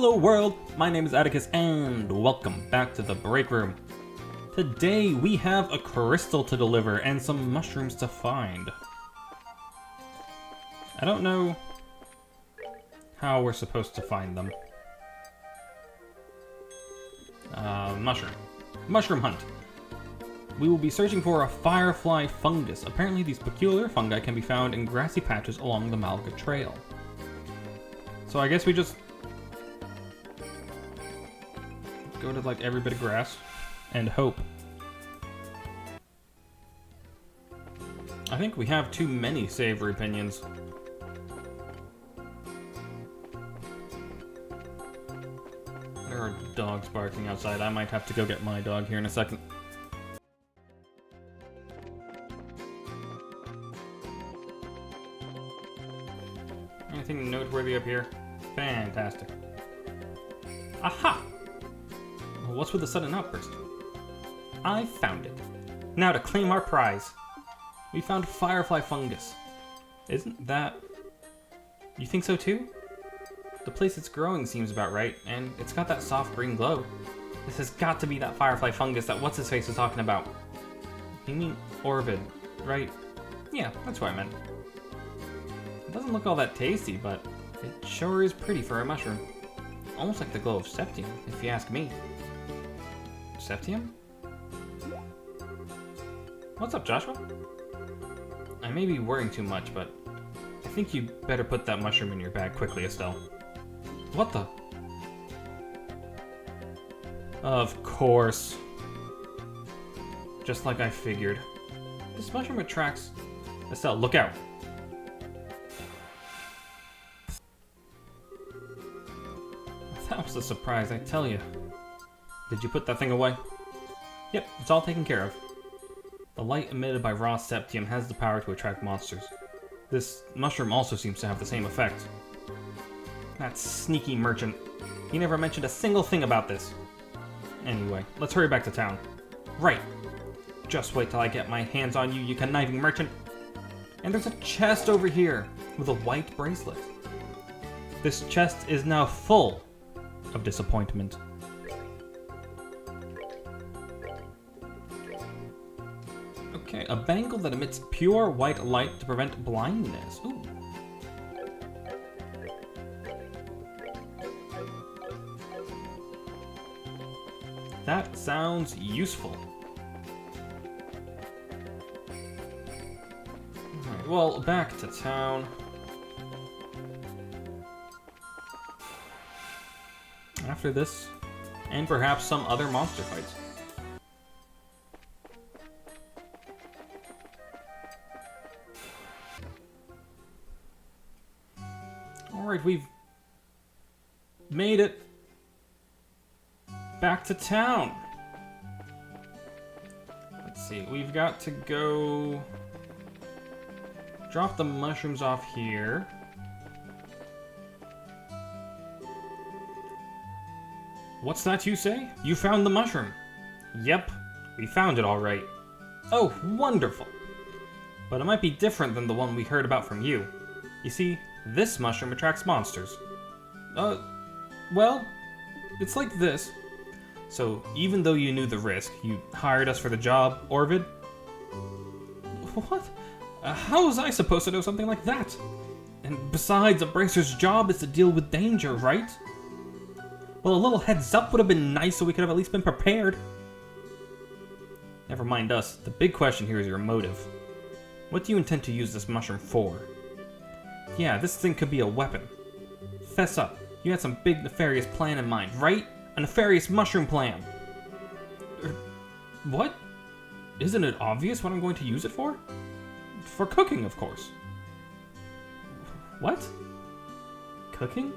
Hello world, my name is Atticus and welcome back to the break room. Today we have a crystal to deliver and some mushrooms to find. I don't know how we're supposed to find them. Mushroom hunt. We will be searching for a firefly fungus. Apparently these peculiar fungi can be found in grassy patches along the Malaga Trail. So I guess we just go to like every bit of grass and hope. I think we have too many savory opinions. There are dogs barking outside. I might have to go get my dog here in a second. Anything noteworthy up here? Fantastic. Aha! What's with the sudden outburst? I found it. Now to claim our prize. We found firefly fungus. Isn't that... You think so too? The place it's growing seems about right, and it's got that soft green glow. This has got to be that firefly fungus that what's-his-face was talking about. You mean Orvid, right? Yeah, that's what I meant. It doesn't look all that tasty, but it sure is pretty for a mushroom. Almost like the glow of septium, if you ask me. Septium? What's up, Joshua? I may be worrying too much, but I think you better put that mushroom in your bag quickly, Estelle. What the? Of course. Just like I figured. This mushroom attracts... Estelle, look out! That was a surprise, I tell you. Did you put that thing away? Yep, it's all taken care of. The light emitted by raw septium has the power to attract monsters. This mushroom also seems to have the same effect. That sneaky merchant. He never mentioned a single thing about this. Anyway, let's hurry back to town. Right. Just wait till I get my hands on you, you conniving merchant. And there's a chest over here with a white bracelet. This chest is now full of disappointment. Okay, a bangle that emits pure white light to prevent blindness. Ooh. That sounds useful. Alright, well, back to town. After this, and perhaps some other monster fights. Alright, we've made it back to town. Let's see, we've got to go drop the mushrooms off here. What's that you say? You found the mushroom. Yep, we found it all right. Oh, wonderful. But it might be different than the one we heard about from you. You see, this mushroom attracts monsters. Well, it's like this. So, even though you knew the risk, you hired us for the job, Orvid? What? How was I supposed to know something like that? And besides, a bracer's job is to deal with danger, right? Well, a little heads up would have been nice so we could have at least been prepared. Never mind us. The big question here is your motive. What do you intend to use this mushroom for? Yeah, this thing could be a weapon. Fess up. You had some big nefarious plan in mind, right? A nefarious mushroom plan. What? Isn't it obvious what I'm going to use it for? For cooking, of course. What? Cooking?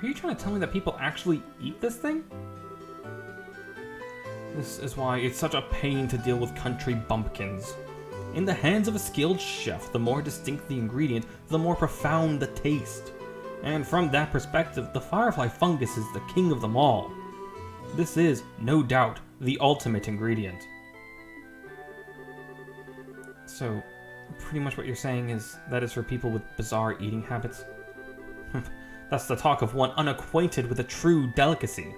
Are you trying to tell me that people actually eat this thing? This is why it's such a pain to deal with country bumpkins. In the hands of a skilled chef, the more distinct the ingredient, the more profound the taste. And from that perspective, the firefly fungus is the king of them all. This is, no doubt, the ultimate ingredient. So, pretty much what you're saying is that is for people with bizarre eating habits? That's the talk of one unacquainted with a true delicacy.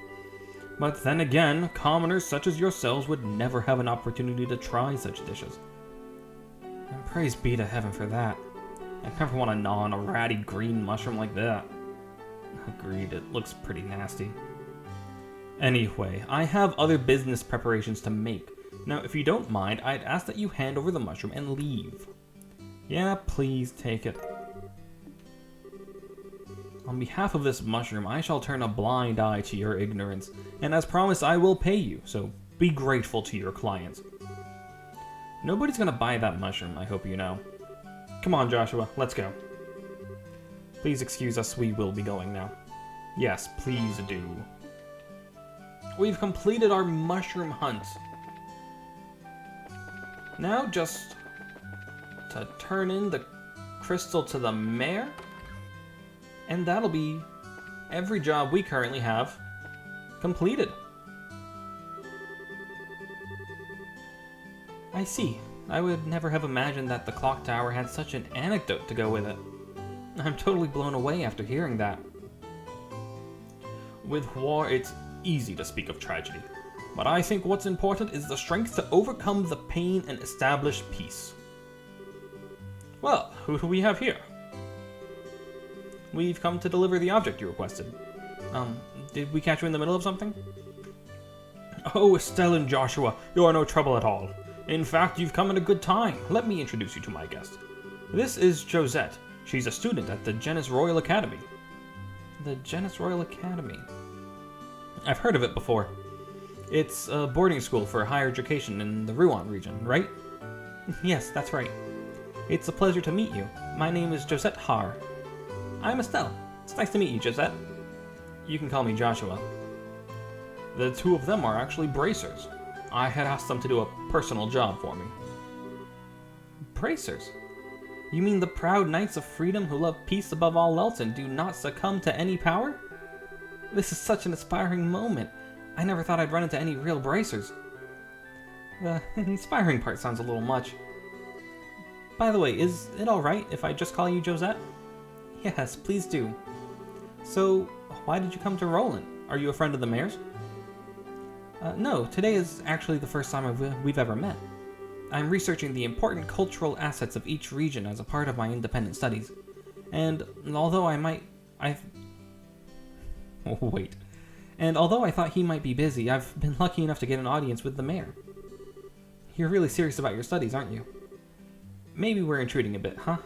But then again, commoners such as yourselves would never have an opportunity to try such dishes. And praise be to heaven for that. I never want to gnaw on a ratty green mushroom like that. Agreed, it looks pretty nasty. Anyway, I have other business preparations to make. Now, if you don't mind, I'd ask that you hand over the mushroom and leave. Yeah, please take it. On behalf of this mushroom, I shall turn a blind eye to your ignorance, and as promised, I will pay you, so be grateful to your clients. Nobody's gonna buy that mushroom, I hope you know. Come on, Joshua, let's go. Please excuse us, we will be going now. Yes, please do. We've completed our mushroom hunt. Now just to turn in the crystal to the mayor, and that'll be every job we currently have completed. I see. I would never have imagined that the clock tower had such an anecdote to go with it. I'm totally blown away after hearing that. With war, it's easy to speak of tragedy, but I think what's important is the strength to overcome the pain and establish peace. Well, who do we have here? We've come to deliver the object you requested. Did we catch you in the middle of something? Oh, Estelle and Joshua, you are no trouble at all. In fact, you've come at a good time. Let me introduce you to my guest. This is Josette. She's a student at the Genus Royal Academy. The Genus Royal Academy? I've heard of it before. It's a boarding school for higher education in the Rouen region, right? Yes, that's right. It's a pleasure to meet you. My name is Josette Har. I'm Estelle. It's nice to meet you, Josette. You can call me Joshua. The two of them are actually bracers. I had asked them to do a personal job for me. Bracers? You mean the proud knights of freedom who love peace above all else and do not succumb to any power? This is such an inspiring moment. I never thought I'd run into any real bracers. The inspiring part sounds a little much. By the way, is it alright if I just call you Josette? Yes, please do. So, why did you come to Roland? Are you a friend of the mayor's? No, today is actually the first time we've ever met. I'm researching the important cultural assets of each region as a part of my independent studies. And although although I thought he might be busy, I've been lucky enough to get an audience with the mayor. You're really serious about your studies, aren't you? Maybe we're intruding a bit, huh?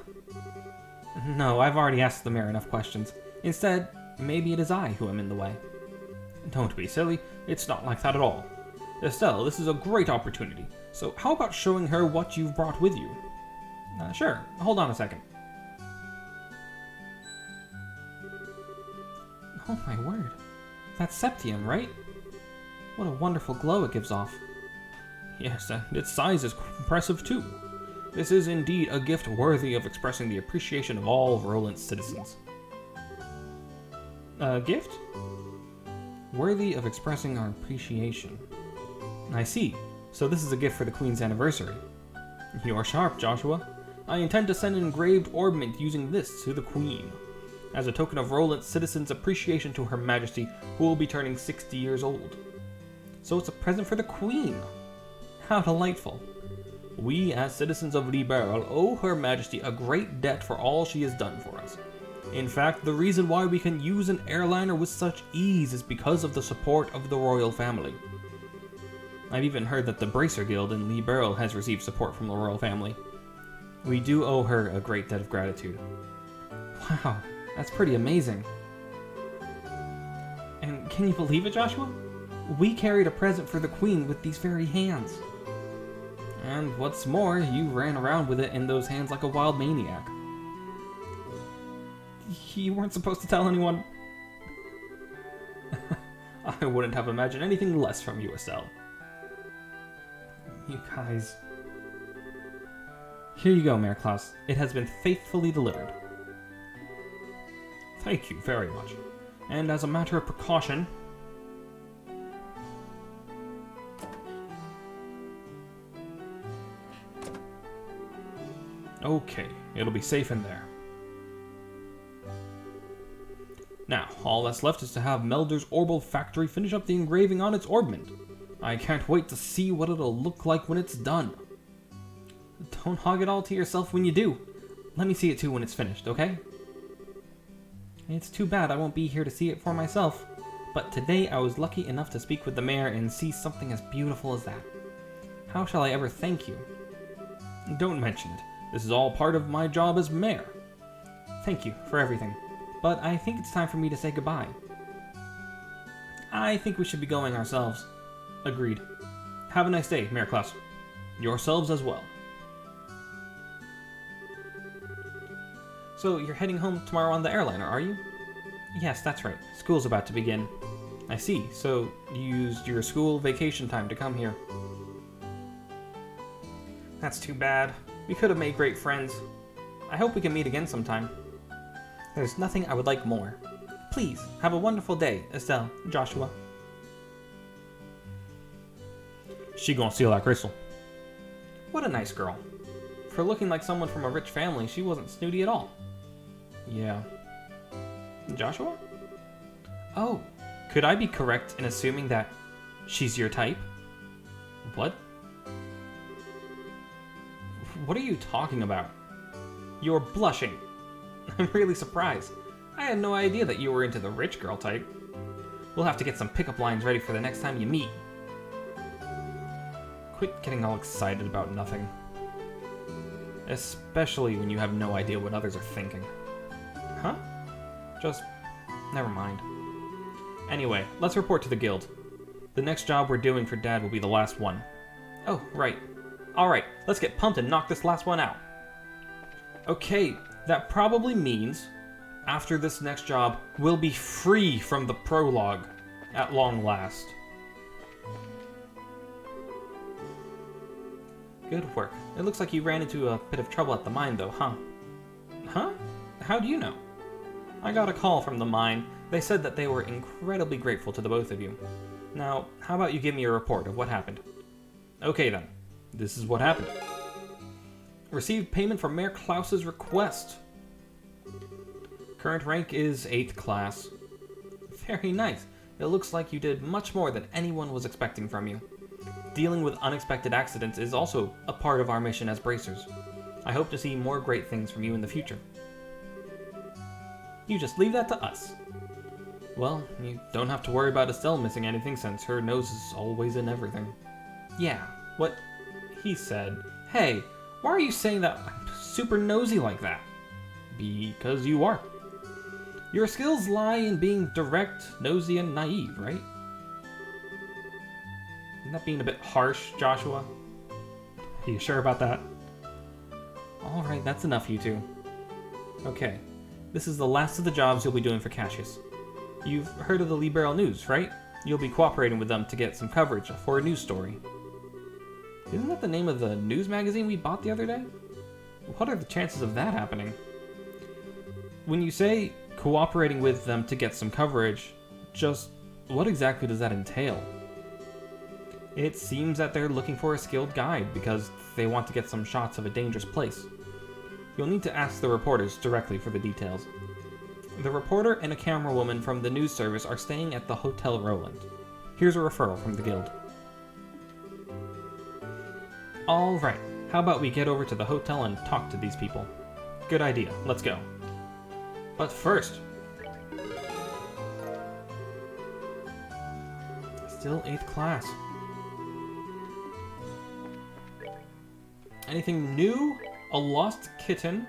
No, I've already asked the mayor enough questions. Instead, maybe it is I who am in the way. Don't be silly, it's not like that at all. Estelle, this is a great opportunity, so how about showing her what you've brought with you? Sure, hold on a second. Oh my word, that's septium, right? What a wonderful glow it gives off. Yes, its size is impressive too. This is indeed a gift worthy of expressing the appreciation of all Roland's citizens. A gift? Worthy of expressing our appreciation. I see. So this is a gift for the Queen's anniversary. You are sharp, Joshua. I intend to send an engraved ornament using this to the Queen, as a token of Roland's citizens' appreciation to Her Majesty, who will be turning 60 years old. So it's a present for the Queen. How delightful. We, as citizens of Liberl, owe Her Majesty a great debt for all she has done for us. In fact, the reason why we can use an airliner with such ease is because of the support of the royal family. I've even heard that the Bracer Guild in Liberl has received support from the royal family. We do owe her a great debt of gratitude. Wow, that's pretty amazing. And can you believe it, Joshua? We carried a present for the Queen with these very hands. And what's more, you ran around with it in those hands like a wild maniac. You weren't supposed to tell anyone. I wouldn't have imagined anything less from you, Estelle. You guys. Here you go, Mayor Klaus. It has been faithfully delivered. Thank you very much. And as a matter of precaution... Okay, it'll be safe in there. Now, all that's left is to have Melder's Orbal Factory finish up the engraving on its orbment. I can't wait to see what it'll look like when it's done. Don't hog it all to yourself when you do. Let me see it too when it's finished, okay? It's too bad I won't be here to see it for myself, but today I was lucky enough to speak with the mayor and see something as beautiful as that. How shall I ever thank you? Don't mention it. This is all part of my job as mayor. Thank you for everything, but I think it's time for me to say goodbye. I think we should be going ourselves. Agreed. Have a nice day, Mayor Klaus. Yourselves as well. So, you're heading home tomorrow on the airliner, are you? Yes, that's right. School's about to begin. I see. So, you used your school vacation time to come here. That's too bad. We could have made great friends. I hope we can meet again sometime. There's nothing I would like more. Please, have a wonderful day, Estelle, Joshua. She gonna steal that crystal. What a nice girl. For looking like someone from a rich family, she wasn't snooty at all. Yeah. Joshua? Oh, could I be correct in assuming that she's your type? What? What are you talking about? You're blushing. I'm really surprised. I had no idea that you were into the rich girl type. We'll have to get some pickup lines ready for the next time you meet. Quit getting all excited about nothing. Especially when you have no idea what others are thinking. Huh? Just... never mind. Anyway, let's report to the guild. The next job we're doing for Dad will be the last one. Oh, right. Alright, let's get pumped and knock this last one out. Okay, that probably means after this next job, we'll be free from the prologue at long last. Good work. It looks like you ran into a bit of trouble at the mine though, huh? Huh? How do you know? I got a call from the mine. They said that they were incredibly grateful to the both of you. Now, how about you give me a report of what happened? Okay then. This is what happened. Received payment for Mayor Klaus's request. Current rank is 8th class. Very nice. It looks like you did much more than anyone was expecting from you. Dealing with unexpected accidents is also a part of our mission as bracers. I hope to see more great things from you in the future. You just leave that to us. Well, you don't have to worry about Estelle missing anything since her nose is always in everything. Yeah, what he said. Hey, why are you saying that I'm super nosy like that? Because you are. Your skills lie in being direct, nosy, and naive, right? Isn't that being a bit harsh, Joshua? Are you sure about that? Alright, that's enough, you two. Okay, this is the last of the jobs you'll be doing for Cassius. You've heard of the Liberal News, right? You'll be cooperating with them to get some coverage for a news story. Isn't that the name of the news magazine we bought the other day? What are the chances of that happening? When you say cooperating with them to get some coverage, just what exactly does that entail? It seems that they're looking for a skilled guide because they want to get some shots of a dangerous place. You'll need to ask the reporters directly for the details. The reporter and a camerawoman from the news service are staying at the Hotel Roland. Here's a referral from the guild. Alright, how about we get over to the hotel and talk to these people? Good idea, let's go. But first... Still 8th class. Anything new? A lost kitten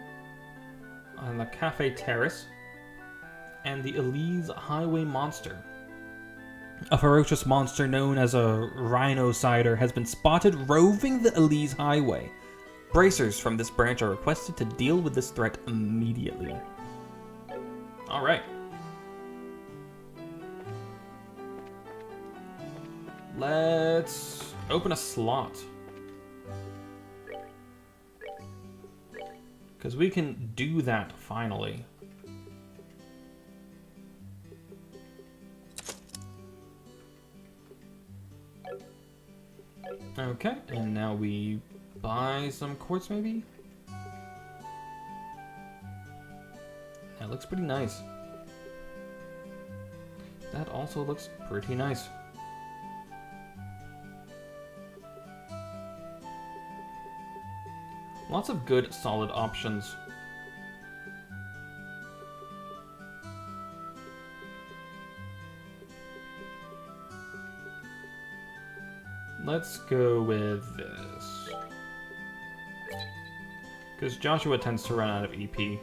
on the Cafe Terrace, and the Elise Highway Monster. A ferocious monster known as a rhinocider has been spotted roving the Elise Highway. Bracers from this branch are requested to deal with this threat immediately. Alright. Let's open a slot. Because we can do that finally. Okay, and now we buy some quartz maybe? That looks pretty nice. that also looks pretty nice. Lots of good, solid options. Let's go with this. Because Joshua tends to run out of EP.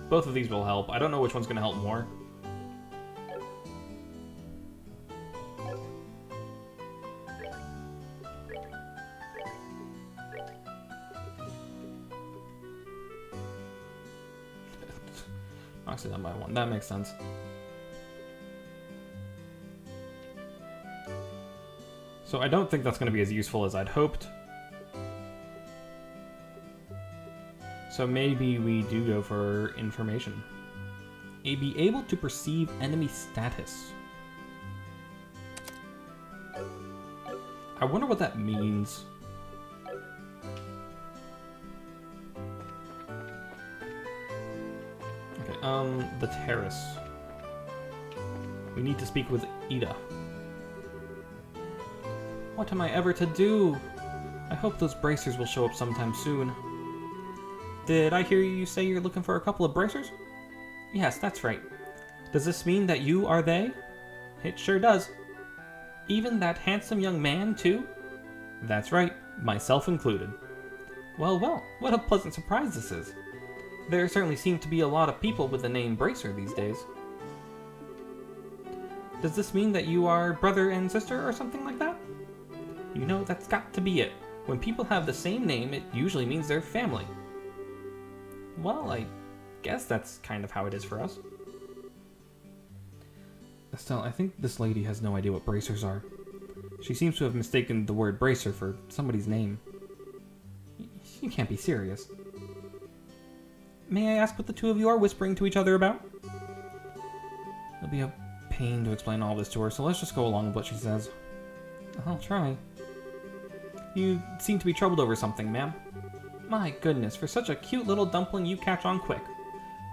Both of these will help. I don't know which one's going to help more. Actually, done by one. That makes sense. So I don't think that's going to be as useful as I'd hoped. So maybe we do go for information. Be able to perceive enemy status. I wonder what that means. Okay, the terrace. We need to speak with Ida. What am I ever to do? I hope those bracers will show up sometime soon. Did I hear you say you're looking for a couple of bracers? Yes, that's right. Does this mean that you are they? It sure does. Even that handsome young man, too? That's right, myself included. Well, well, what a pleasant surprise this is. There certainly seem to be a lot of people with the name Bracer these days. Does this mean that you are brother and sister or something like that? You know, that's got to be it. When people have the same name, it usually means they're family. Well, I guess that's kind of how it is for us. Estelle, I think this lady has no idea what bracers are. She seems to have mistaken the word bracer for somebody's name. You can't be serious. May I ask what the two of you are whispering to each other about? It'll be a pain to explain all this to her, so let's just go along with what she says. I'll try. You seem to be troubled over something, ma'am. My goodness, for such a cute little dumpling, you catch on quick.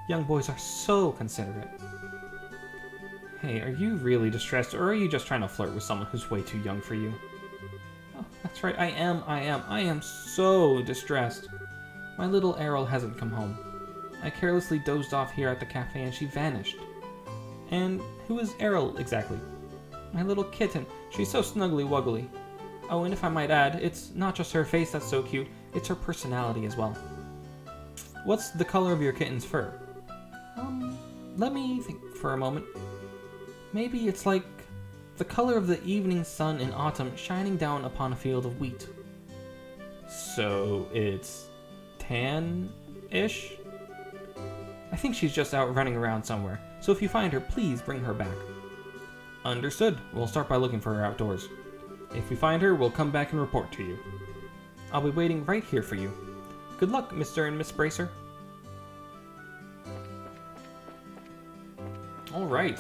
Young boys are so considerate. Hey, are you really distressed, or are you just trying to flirt with someone who's way too young for you? Oh, that's right, I am so distressed. My little Errol hasn't come home. I carelessly dozed off here at the cafe and she vanished. And who is Errol, exactly? My little kitten, she's so snuggly wuggly. Oh, and if I might add, it's not just her face that's so cute, it's her personality as well. What's the color of your kitten's fur? Let me think for a moment. Maybe it's like the color of the evening sun in autumn shining down upon a field of wheat. So it's tan-ish? I think she's just out running around somewhere, so if you find her, please bring her back. Understood. We'll start by looking for her outdoors. If we find her, we'll come back and report to you. I'll be waiting right here for you. Good luck, Mr. and Miss Bracer. Alright.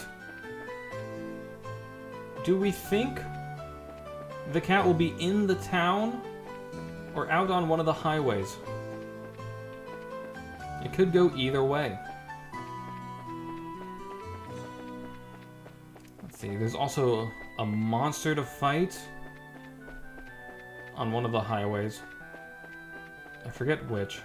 Do we think the cat will be in the town or out on one of the highways? It could go either way. Let's see, there's also a monster to fight on one of the highways. I forget which.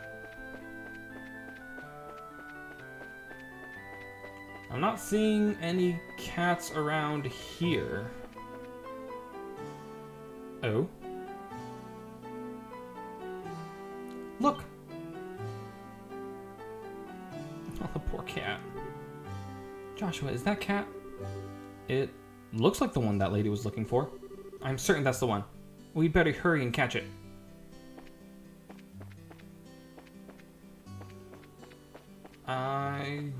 I'm not seeing any cats around here. Oh. Look! Oh, the poor cat. Joshua, is that cat? It looks like the one that lady was looking for. I'm certain that's the one. We'd better hurry and catch it. I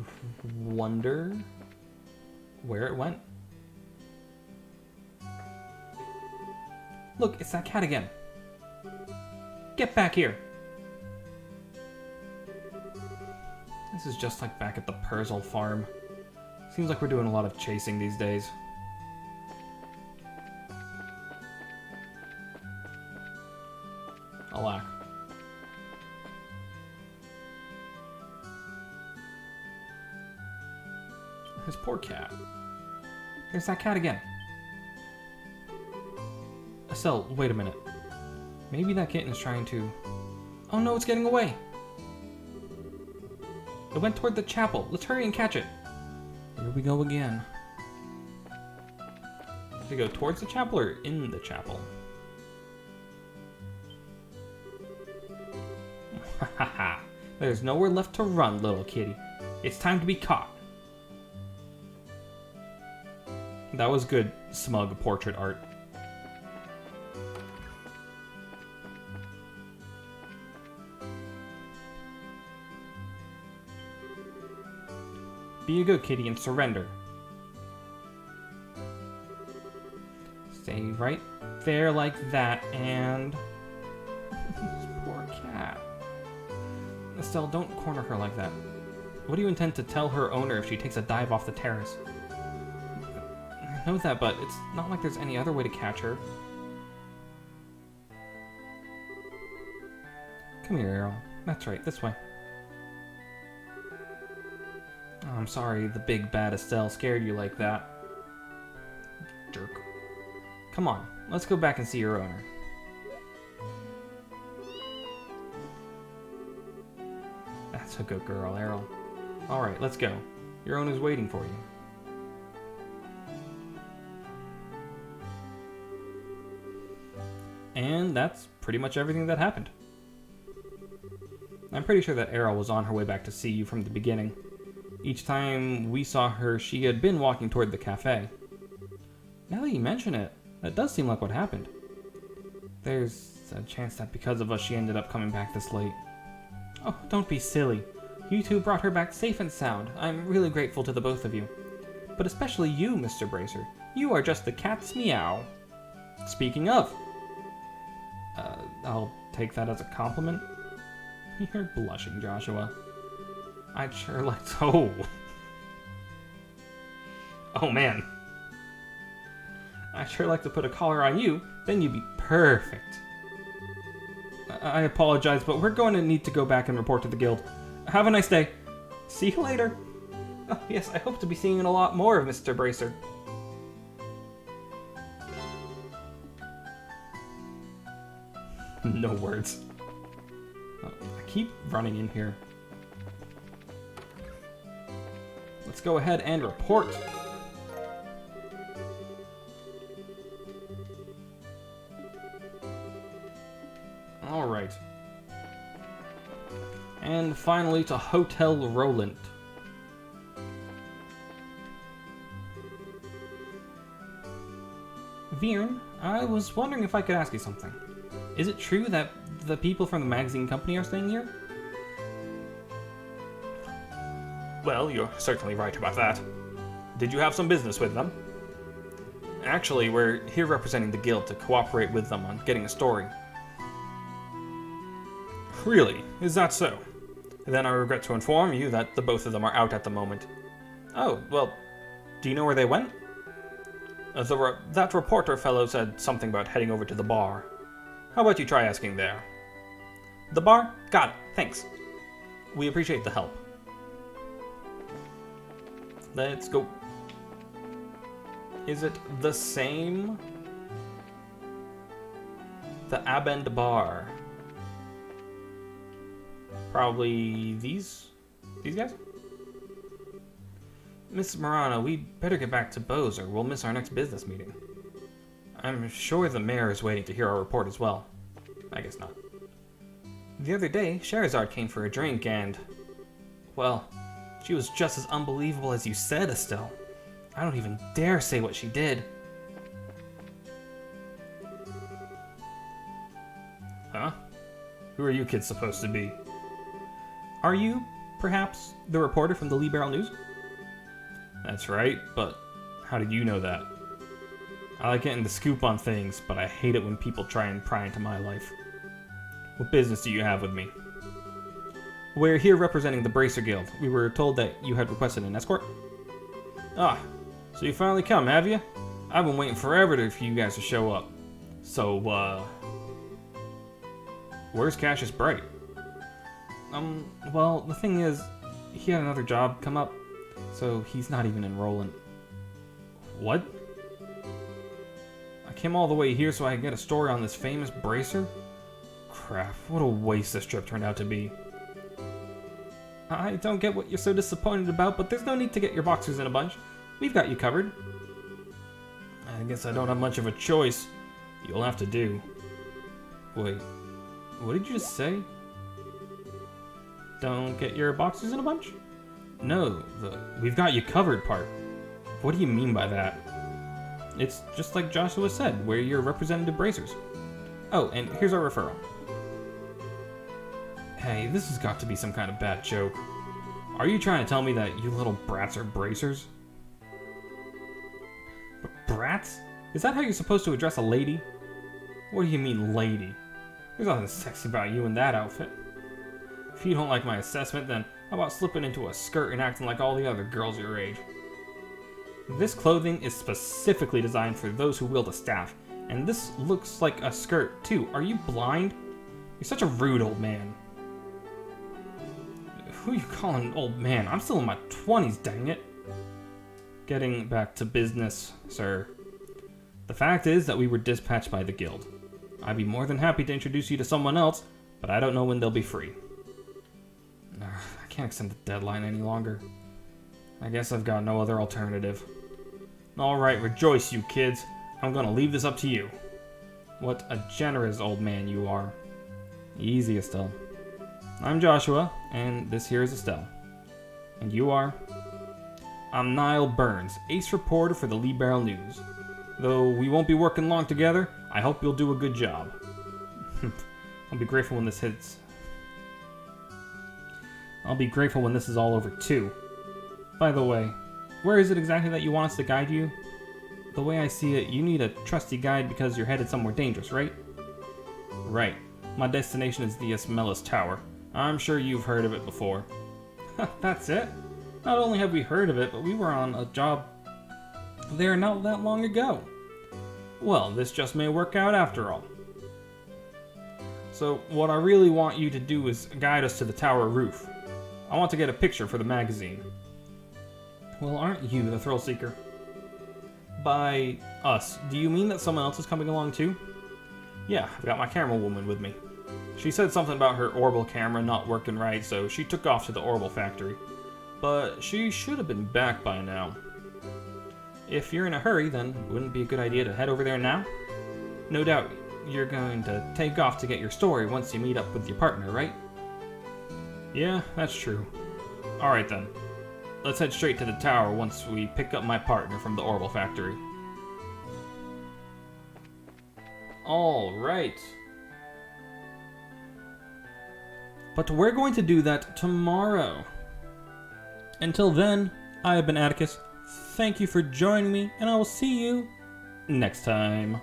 wonder where it went. Look, it's that cat again. Get back here. This is just like back at the Purzel farm. Seems like we're doing a lot of chasing these days. Alack. His poor cat. There's that cat again. Estelle, wait a minute. Maybe that kitten is trying to... Oh no, it's getting away! It went toward the chapel. Let's hurry and catch it. Here we go again. Did it go towards the chapel or in the chapel? Ha ha ha. There's nowhere left to run, little kitty. It's time to be caught. That was good, smug portrait art. Be a good kitty and surrender. Stay right there like that, and... This poor cat. Estelle, don't corner her like that. What do you intend to tell her owner if she takes a dive off the terrace? I know that, but it's not like there's any other way to catch her. Come here, Errol. That's right, this way. Oh, I'm sorry the big bad Estelle scared you like that. Jerk. Come on, let's go back and see your owner. That's a good girl, Errol. Alright, let's go. Your owner's waiting for you. And that's pretty much everything that happened. I'm pretty sure that Errol was on her way back to see you from the beginning. Each time we saw her, she had been walking toward the cafe. Now that you mention it, that does seem like what happened. There's a chance that because of us she ended up coming back this late. Oh, don't be silly. You two brought her back safe and sound. I'm really grateful to the both of you. But especially you, Mr. Bracer. You are just the cat's meow. Speaking of... I'll take that as a compliment. You're blushing, Joshua. I'd sure like to... Oh! Oh, man. I'd sure like to put a collar on you, then you'd be perfect. I apologize, but we're going to need to go back and report to the guild. Have a nice day. See you later. Oh, yes, I hope to be seeing a lot more of Mr. Bracer. No words. Oh, I keep running in here. Let's go ahead and report. Alright. And finally to Hotel Roland. Viren, I was wondering if I could ask you something. Is it true that the people from the magazine company are staying here? Well, you're certainly right about that. Did you have some business with them? Actually, we're here representing the guild to cooperate with them on getting a story. Really? Is that so? Then I regret to inform you that the both of them are out at the moment. Oh, well, do you know where they went? That reporter fellow said something about heading over to the bar. How about you try asking there? The bar? Got it. Thanks. We appreciate the help. Let's go. Is it the same? The Abend Bar. Probably these guys? Miss Marana, we'd better get back to Bose or we'll miss our next business meeting. I'm sure the mayor is waiting to hear our report as well. I guess not. The other day, Scheherazade came for a drink and... Well, she was just as unbelievable as you said, Estelle. I don't even dare say what she did. Huh? Who are you kids supposed to be? Are you, perhaps, the reporter from the Liberal News? That's right, but how did you know that? I like getting the scoop on things, but I hate it when people try and pry into my life. What business do you have with me? We're here representing the Bracer Guild. We were told that you had requested an escort. Ah, so you finally come, have you? I've been waiting forever for you guys to show up. So, where's Cassius Bright? Well, the thing is, he had another job come up, so he's not even enrolling. What? I came all the way here so I could get a story on this famous bracer? Crap, what a waste this trip turned out to be. I don't get what you're so disappointed about, but there's no need to get your boxers in a bunch. We've got you covered. I guess I don't have much of a choice. You'll have to do. Wait, what did you just say? Don't get your boxers in a bunch? No, the "we've got you covered" part. What do you mean by that? It's just like Joshua said, we're your representative bracers. Oh, and here's our referral. Hey, this has got to be some kind of bad joke. Are you trying to tell me that you little brats are bracers? Brats? Is that how you're supposed to address a lady? What do you mean, lady? There's nothing sexy about you in that outfit. If you don't like my assessment, then how about slipping into a skirt and acting like all the other girls your age? This clothing is specifically designed for those who wield a staff, and this looks like a skirt too. Are you blind? You're such a rude old man. Who are you calling an old man? I'm still in my 20s, dang it. Getting back to business, sir. The fact is that we were dispatched by the guild. I'd be more than happy to introduce you to someone else, but I don't know when they'll be free. I can't extend the deadline any longer. I guess I've got no other alternative. Alright, rejoice, you kids. I'm gonna leave this up to you. What a generous old man you are. Easy, Estelle. I'm Joshua, and this here is Estelle. And you are? I'm Niall Burns, ace reporter for the Lee Barrel News. Though we won't be working long together, I hope you'll do a good job. I'll be grateful when this hits. I'll be grateful when this is all over, too. By the way, where is it exactly that you want us to guide you? The way I see it, you need a trusty guide because you're headed somewhere dangerous, right? Right. My destination is the Esmelis Tower. I'm sure you've heard of it before. That's it? Not only have we heard of it, but we were on a job there not that long ago. Well, this just may work out after all. So, what I really want you to do is guide us to the tower roof. I want to get a picture for the magazine. Well, aren't you the thrill seeker? By us, do you mean that someone else is coming along too? Yeah, I've got my camera woman with me. She said something about her orbital camera not working right, so she took off to the orbital factory. But she should have been back by now. If you're in a hurry, then wouldn't it be a good idea to head over there now? No doubt you're going to take off to get your story once you meet up with your partner, right? Yeah, that's true. Alright then. Let's head straight to the tower once we pick up my partner from the orbital factory. Alright. But we're going to do that tomorrow. Until then, I have been Atticus. Thank you for joining me, and I will see you next time.